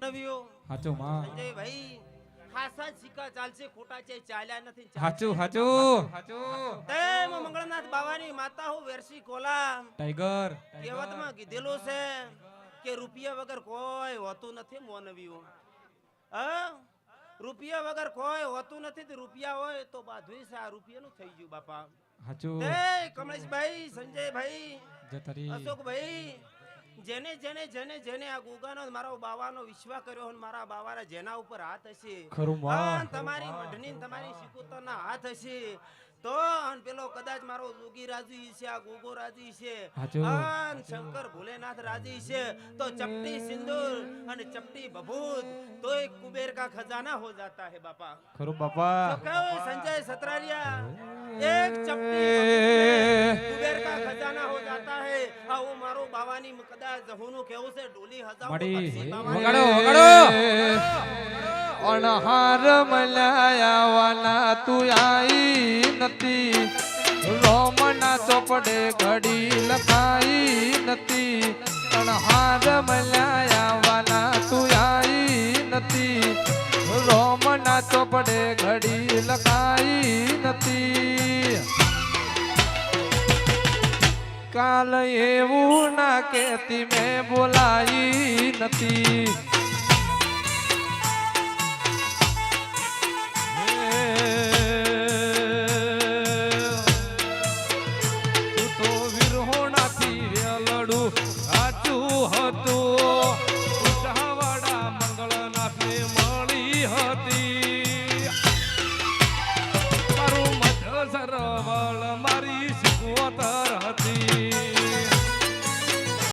નવીઓ હાચો માં સંજય ભાઈ ખાસા સિક્કા ચાલશે ખોટા છે ચાલ્યા નથી હાચું હાચું તે મંગળનાથ બાવાની માતા હું વેરસી કોલા ટાઈગર કહેવતમાં કીધેલું છે કે રૂપિયા વગર કોઈ હોતું નથી મોનવીઓ હા રૂપિયા વગર કોઈ હોતું નથી તો રૂપિયા હોય તો બાધુઈ છે આ રૂપિયાનું થઈ ગયું બાપા હાચું તે કમલેશભાઈ સંજયભાઈ જતરી અશોકભાઈ જેને જેને જેને જેને આ ગુગાનો મારો બાવાનો વિશ્વાસ કર્યો અને મારા બાવાના જેના ઉપર હાથ હશે ખરું માં તમારી મઢની તમારી શિકુતરના હાથ હશે તો પેલો કદાચ મારો જોગી રાજી છે આ ગોગો રાજી છે અન શંકર ભોલેનાથ રાજી છે તો ચપટી સિંદૂર અને ચપટી બભૂત તો એક કુબેર કા ખજાના हो जाता है बापा ખરું બાપા तो कहो संजय सतरारिया एक चपटी कुबेर का खजाना हो जाता है आ वो मारो बावानी कदाच जहुनु केવું છે ડોલી હજારો મડી વગાડો અણહાર મલાયા વાલા તું આઈ નથી રોમના ચોપડે ઘડી લખાઈ નથી અણહાર મલાયા વાલા તું આઈ નથી રોમના ચોપડે ઘડી લખાઈ નથી કાલ એવું ના કેતી મેં બોલાઈ નથી તું તો વિરહોણાથી વેલડું આચું હતું